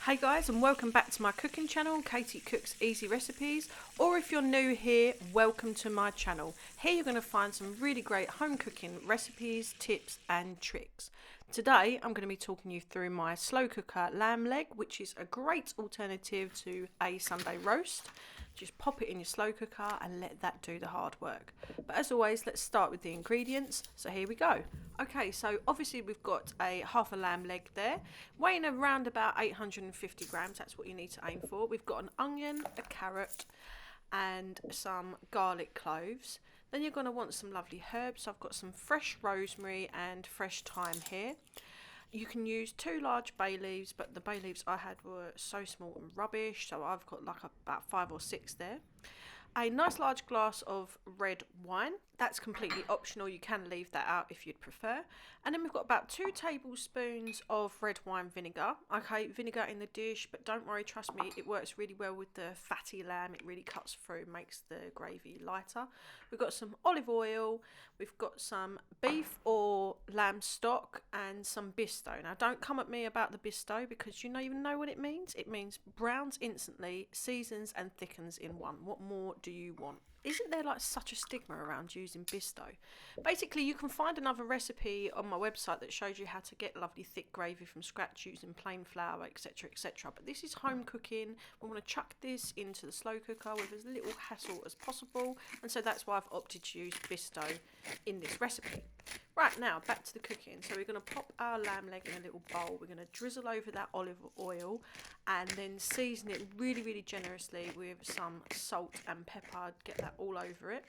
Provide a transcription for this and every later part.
Hey guys, and welcome back to my cooking channel, Katie Cooks Easy Recipes, or if you're new here, welcome to my channel. Here you're going to find some really great home cooking recipes, tips and tricks. Today I'm going to be talking you through my slow cooker lamb leg, which is a great alternative to a Sunday roast. Just pop it in your slow cooker and let that do the hard work. But as always, let's start with the ingredients. So here we go. Okay, so obviously we've got a half a lamb leg there, weighing around about 850 grams. That's what you need to aim for. We've got an onion, a carrot, and some garlic cloves. Then you're going to want some lovely herbs. So I've got some fresh rosemary and fresh thyme here. You can use 2 large bay leaves, but the bay leaves I had were so small and rubbish, so I've got like about 5 or 6 there. A nice large glass of red wine. That's completely optional, you can leave that out if you'd prefer. And then we've got about 2 tablespoons of red wine vinegar. Okay, vinegar in the dish, but don't worry, trust me, it works really well with the fatty lamb. It really cuts through, makes the gravy lighter. We've got some olive oil, we've got some beef or lamb stock, and some bisto. Now don't come at me about the bisto because you don't even know what it means. It means browns instantly, seasons and thickens in one. What more do you want? Isn't there like such a stigma around using bisto? Basically, you can find another recipe on my website that shows you how to get lovely thick gravy from scratch using plain flour, etc, etc. But this is home cooking. We want to chuck this into the slow cooker with as little hassle as possible, and so that's why I've opted to use bisto in this recipe. Right, now back to the cooking. So we're going to pop our lamb leg in a little bowl. We're going to drizzle over that olive oil and then season it really generously with some salt and pepper. Get that all over it.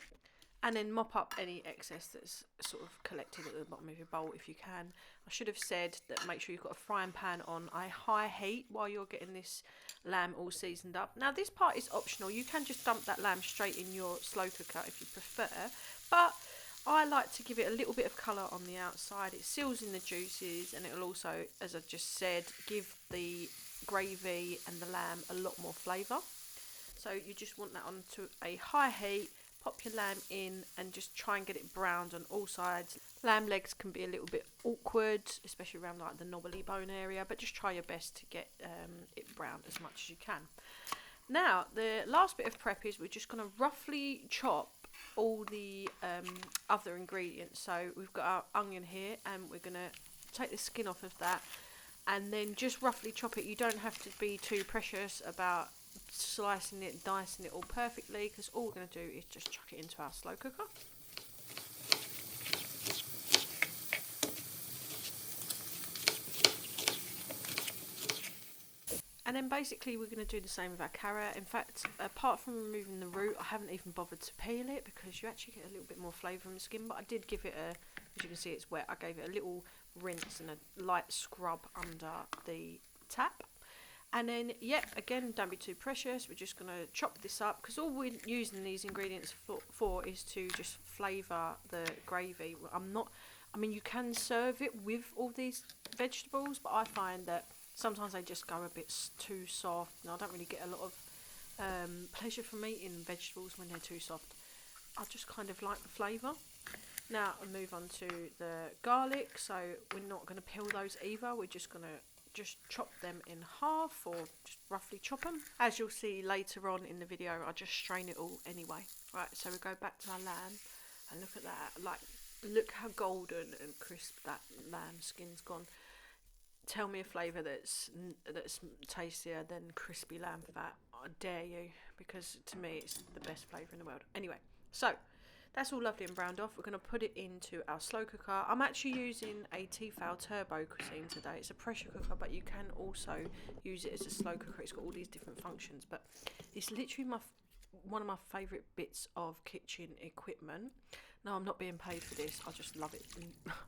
And then mop up any excess that's sort of collected at the bottom of your bowl if you can. I should have said that make sure you've got a frying pan on a high heat while you're getting this lamb all seasoned up. Now this part is optional. You can just dump that lamb straight in your slow cooker if you prefer. But I like to give it a little bit of colour on the outside. It seals in the juices and it will also, as I just said, give the gravy and the lamb a lot more flavour. So you just want that onto a high heat. Pop your lamb in and just try and get it browned on all sides. Lamb legs can be a little bit awkward, especially around like the knobbly bone area, but just try your best to get it browned as much as you can. Now the last bit of prep is we're just going to roughly chop all the other ingredients. So we've got our onion here and we're going to take the skin off of that and then just roughly chop it. You don't have to be too precious about slicing it, dicing it all perfectly, because all we're going to do is just chuck it into our slow cooker. And then basically we're going to do the same with our carrot. In fact, apart from removing the root, I haven't even bothered to peel it because you actually get a little bit more flavour from the skin. But I did give it a, as you can see it's wet, I gave it a little rinse and a light scrub under the tap. And then, yep, again, don't be too precious. We're just going to chop this up because all we're using these ingredients for is to just flavour the gravy. I mean, you can serve it with all these vegetables, but I find that sometimes they just go a bit too soft, and I don't really get a lot of pleasure from eating vegetables when they're too soft. I just kind of like the flavour. Now I'll move on to the garlic. So we're not going to peel those either. We're just going to chop them in half, or just roughly chop them. As you'll see later on in the video, I just strain it all anyway. Right, so we go back to our lamb and look at that. Like, look how golden and crisp that lamb skin's gone. Tell me a flavour that's tastier than crispy lamb fat. I dare you, because to me it's the best flavour in the world. Anyway, so that's all lovely and browned off. We're going to put it into our slow cooker. I'm actually using a Tefal Turbo Cuisine today. It's a pressure cooker, but you can also use it as a slow cooker. It's got all these different functions, but it's literally one of my favourite bits of kitchen equipment. No, I'm not being paid for this. I just love it.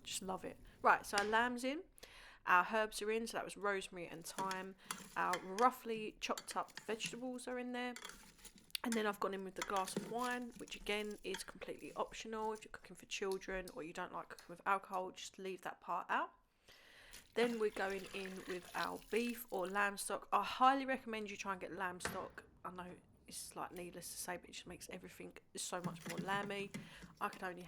Just love it. Right, so our lamb's in. Our herbs are in, so that was rosemary and thyme. Our roughly chopped up vegetables are in there. And then I've gone in with the glass of wine, which again is completely optional. If you're cooking for children or you don't like cooking with alcohol, just leave that part out. Then we're going in with our beef or lamb stock. I highly recommend you try and get lamb stock. I know it's like needless to say, but it just makes everything so much more lamby. I could only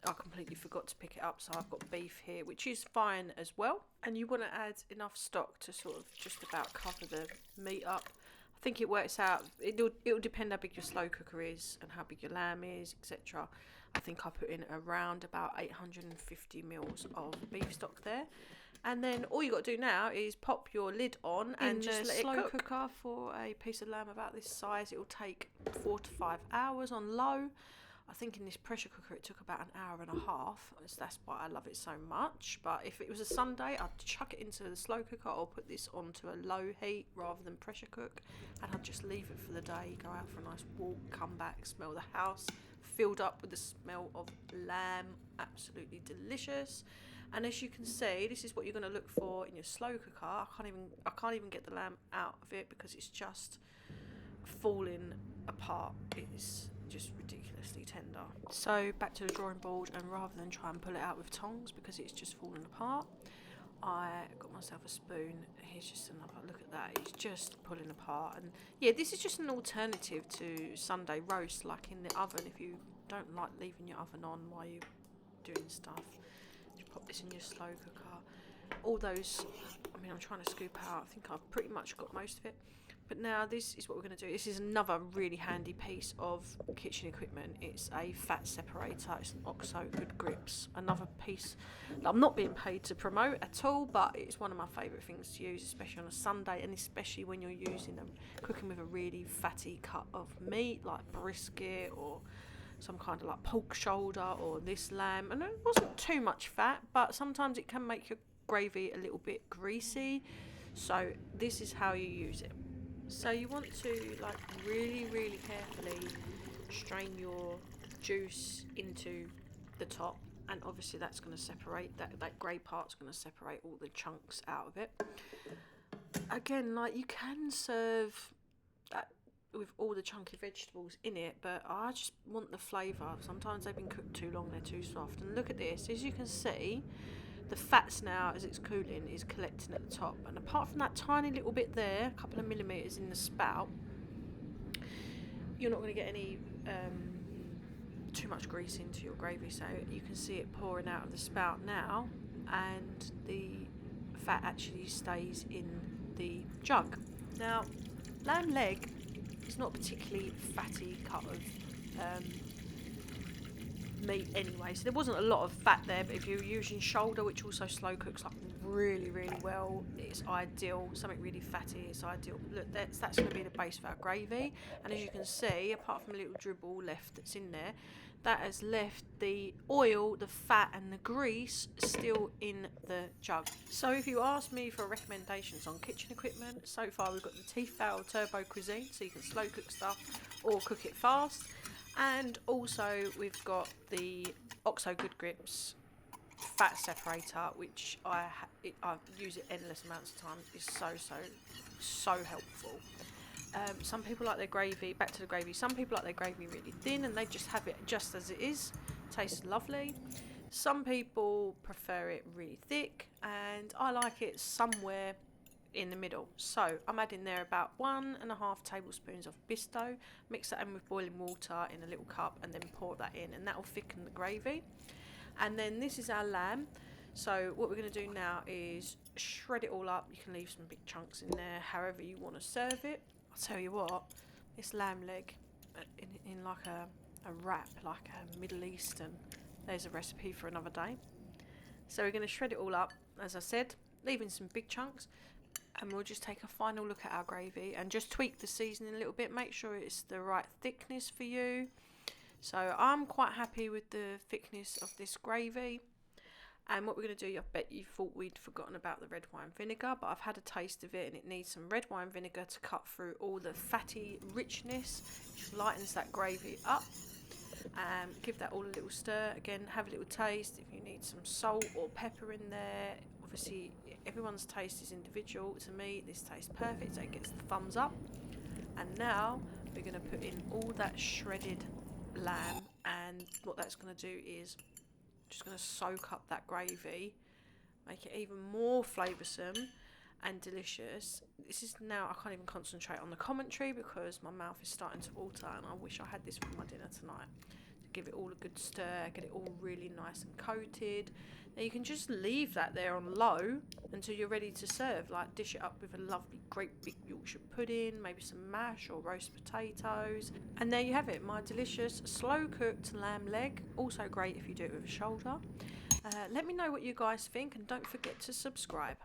I completely forgot to pick it up, so I've got beef here, which is fine as well. And you want to add enough stock to sort of just about cover the meat up. I think it works out. It'll depend how big your slow cooker is and how big your lamb is, etc. I think I put in around about 850 mils of beef stock there. And then all you got to do now is pop your lid on and just let it cook. Slow cooker for a piece of lamb about this size, it will take 4 to 5 hours on low. I think in this pressure cooker it took about an hour and a half. That's why I love it so much. But if it was a Sunday, I'd chuck it into the slow cooker or put this onto a low heat rather than pressure cook, and I'd just leave it for the day, go out for a nice walk, come back, smell the house filled up with the smell of lamb. Absolutely delicious. And as you can see, this is what you're going to look for in your slow cooker. I can't even get the lamb out of it because it's just falling apart. It's just ridiculously tender. So back to the drawing board, and rather than try and pull it out with tongs because it's just falling apart, I got myself a spoon. Here's just another look at that. It's just pulling apart. And yeah, this is just an alternative to Sunday roast, like in the oven. If you don't like leaving your oven on while you're doing stuff, you pop this in your slow cooker. All those, I mean, I'm trying to scoop out. I think I've pretty much got most of it. But now this is what we're going to do. This is another really handy piece of kitchen equipment. It's a fat separator. It's an OXO Good Grips. Another piece that I'm not being paid to promote at all, but it's one of my favourite things to use, especially on a Sunday, and especially when you're using them, cooking with a really fatty cut of meat like brisket or some kind of like pork shoulder or this lamb. And it wasn't too much fat, but sometimes it can make your gravy a little bit greasy. So this is how you use it. So you want to like really carefully strain your juice into the top, and obviously that's going to separate that grey part's going to separate all the chunks out of it. Again, like you can serve that with all the chunky vegetables in it, but I just want the flavour. Sometimes they've been cooked too long, they're too soft. And look at this, as you can see, the fats now, as it's cooling, is collecting at the top. And apart from that tiny little bit there, a couple of millimetres in the spout, you're not going to get any too much grease into your gravy. So you can see it pouring out of the spout now, and the fat actually stays in the jug. Now, lamb leg is not a particularly fatty cut of meat anyway, so there wasn't a lot of fat there, but if you're using shoulder, which also slow cooks up really well, it's ideal. Something really fatty is ideal. Look, that's going to be the base of our gravy, and as you can see, apart from a little dribble left that's in there, that has left the oil, the fat and the grease still in the jug. So if you ask me for recommendations on kitchen equipment, so far we've got the Tefal Turbo Cuisine, so you can slow cook stuff or cook it fast. And also we've got the OXO Good Grips fat separator, which I use it endless amounts of times. It's so helpful. Some people like their gravy, back to the gravy, some people like their gravy really thin and they just have it just as it is. Tastes lovely. Some people prefer it really thick, and I like it somewhere in the middle. So I'm adding there about 1.5 tablespoons of Bisto. Mix that in with boiling water in a little cup and then pour that in, and that will thicken the gravy. And then this is our lamb. So what we're going to do now is shred it all up. You can leave some big chunks in there, however you want to serve it. I'll tell you what, this lamb leg in like a wrap, like a Middle Eastern, there's a recipe for another day. So we're going to shred it all up, as I said, leaving some big chunks. And we'll just take a final look at our gravy and just tweak the seasoning a little bit. Make sure it's the right thickness for you. So I'm quite happy with the thickness of this gravy. And what we're going to do, I bet you thought we'd forgotten about the red wine vinegar, but I've had a taste of it and it needs some red wine vinegar to cut through all the fatty richness. Just lightens that gravy up. Give that all a little stir. Again, have a little taste if you need some salt or pepper in there. Obviously everyone's taste is individual. To me this tastes perfect, so it gets the thumbs up. And now we're going to put in all that shredded lamb, and what that's going to do is just going to soak up that gravy, make it even more flavoursome and delicious. This is now, I can't even concentrate on the commentary because my mouth is starting to water and I wish I had this for my dinner tonight. give it all a good stir, get it all really nice and coated. Now you can just leave that there on low until you're ready to serve. Like dish it up with a lovely great big Yorkshire pudding, maybe some mash or roast potatoes. And there you have it, my delicious slow cooked lamb leg. Also great if you do it with a shoulder. Let me know what you guys think, and don't forget to subscribe.